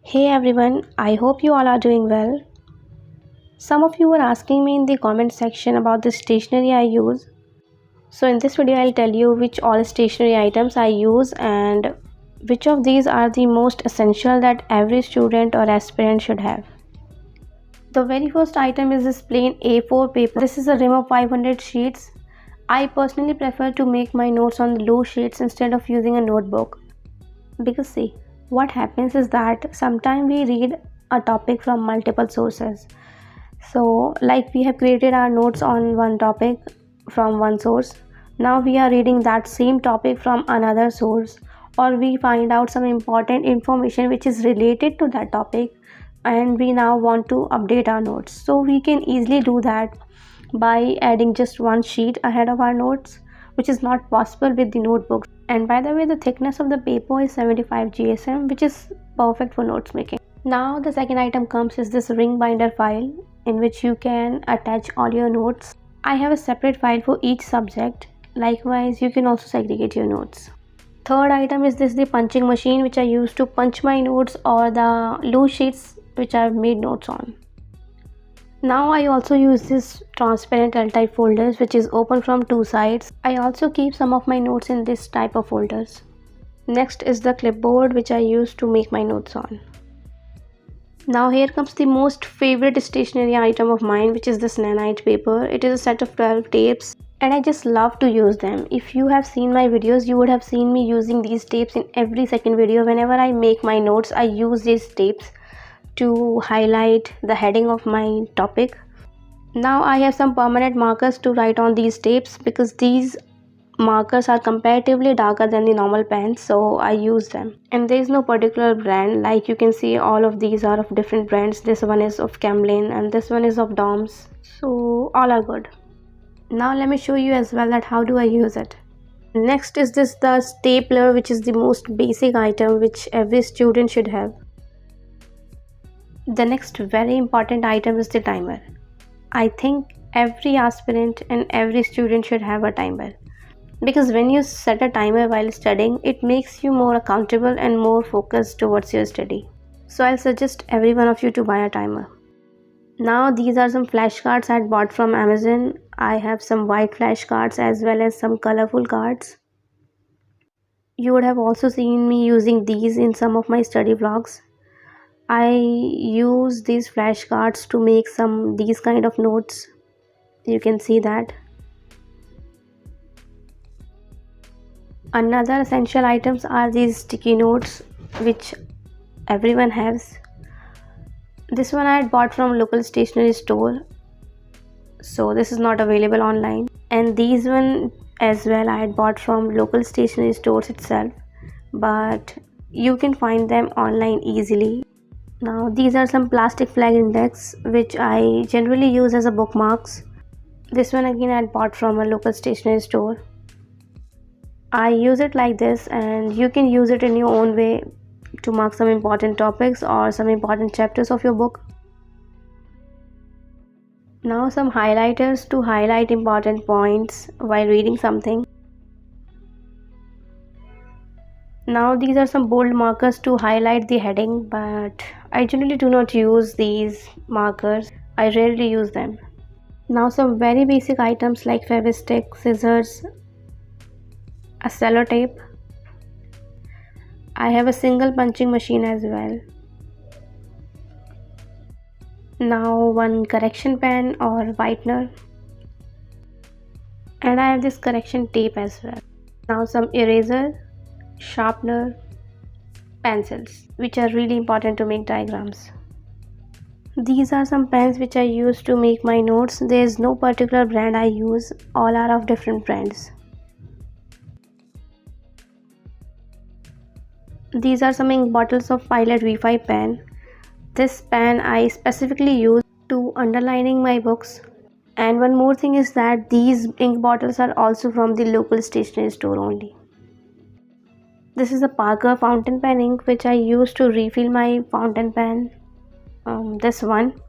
Hey everyone, I hope you all are doing well. Some of you were asking me in the comment section about the stationery I use. So in this video I'll tell you which all stationery items I use and which of these are the most essential that every student or aspirant should have. The very first item is this plain A4 paper. This is a rim of 500 sheets. I personally prefer to make my notes on the loose sheets instead of using a notebook. Because see, what happens is that sometimes we read a topic from multiple sources. So like we have created our notes on one topic from one source. Now we are reading that same topic from another source, or we find out some important information which is related to that topic and we now want to update our notes. So we can easily do that by adding just one sheet ahead of our notes, which is not possible with the notebooks. And by the way, the thickness of the paper is 75 GSM, which is perfect for notes making. Now the second item comes is this ring binder file in which you can attach all your notes. I have a separate file for each subject. Likewise, you can also segregate your notes. Third item is the punching machine which I use to punch my notes or the loose sheets which I've made notes on. Now I also use this transparent L-type folders which is open from two sides. I also keep some of my notes in this type of folders. Next is the clipboard which I use to make my notes on. Now here comes the most favorite stationery item of mine, which is this nanite paper. It is a set of 12 tapes and I just love to use them. If you have seen my videos, you would have seen me using these tapes in every second video. Whenever I make my notes, I use these tapes to highlight the heading of my topic. Now I have some permanent markers to write on these tapes because these markers are comparatively darker than the normal pens, so I use them. And there is no particular brand. Like you can see, all of these are of different brands. This one is of Camlin and this one is of Doms, so all are good. Now let me show you as well that how do I use it. Next is the stapler, which is the most basic item which every student should have. The next very important item is the timer. I think every aspirant and every student should have a timer, because when you set a timer while studying, it makes you more accountable and more focused towards your study. So I'll suggest every one of you to buy a timer. Now these are some flashcards I had bought from Amazon. I have some white flashcards as well as some colorful cards. You would have also seen me using these in some of my study vlogs. I use these flashcards to make these kind of notes. You can see that. Another essential items are these sticky notes which everyone has. This one I had bought from local stationery store, so this is not available online. And these one as well I had bought from local stationery stores itself, but you can find them online easily. Now these are some plastic flag index which I generally use as a bookmarks. This one again I had bought from a local stationery store. I use it like this, and you can use it in your own way to mark some important topics or some important chapters of your book. Now some highlighters to highlight important points while reading something. Now these are some bold markers to highlight the heading, but I generally do not use these markers. I rarely use them. Now some very basic items like Fevistick, scissors, a sellotape. I have a single punching machine as well. Now one correction pen or whitener, and I have this correction tape as well. Now some eraser, sharpener, pencils, which are really important to make diagrams. These are some pens which I use to make my notes. There is no particular brand I use, all are of different brands. These are some ink bottles of Pilot V5 pen. This pen I specifically use to underlining my books. And one more thing is that these ink bottles are also from the local stationery store only. This is a Parker fountain pen ink which I use to refill my fountain pen. This one.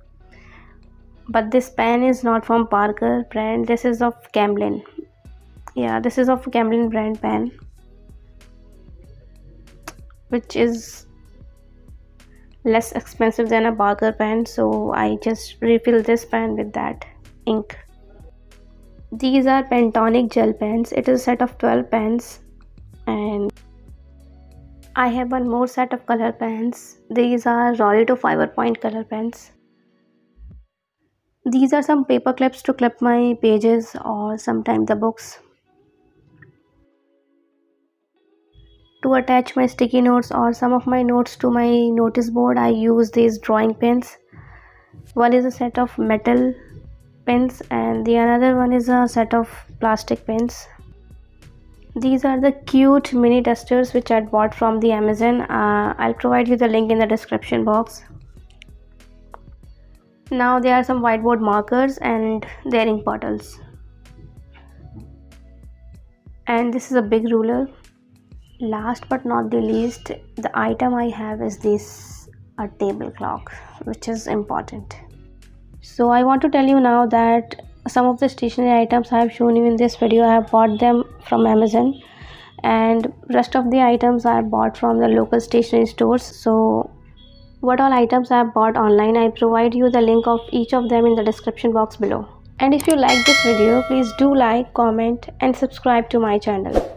But this pen is not from Parker brand. This is of Camlin. Yeah, this is of Camlin brand pen, which is less expensive than a Parker pen, so I just refill this pen with that ink. These are Pentonic gel pens. It is a set of 12 pens, and I have one more set of color pens. These are Rolito fiber point color pens. These are some paper clips to clip my pages or sometimes the books. To attach my sticky notes or some of my notes to my notice board, I use these drawing pins. One is a set of metal pins and the another one is a set of plastic pins. These are the cute mini dusters which I bought from the Amazon. I'll provide you the link in the description box. Now there are some whiteboard markers and their ink bottles. And this is a big ruler. Last but not the least, the item I have is this, a table clock, which is important. So I want to tell you now that some of the stationery items I have shown you in this video, I have bought them from Amazon, and rest of the items I have bought from the local stationery stores. So what all items I have bought online, I provide you the link of each of them in the description box below. And if you like this video, please do like, comment and subscribe to my channel.